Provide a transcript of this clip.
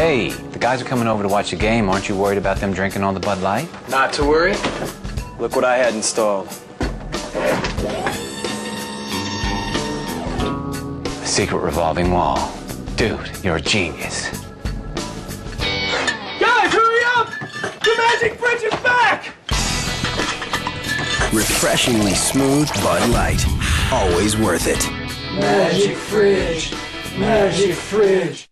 Hey, the guys are coming over to watch the game. Aren't you worried about them drinking all the Bud Light? Not to worry. Look what I had installed. A secret revolving wall. Dude, you're a genius. Guys, hurry up! The magic fridge is back! Refreshingly smooth Bud Light. Always worth it. Magic fridge. Magic fridge.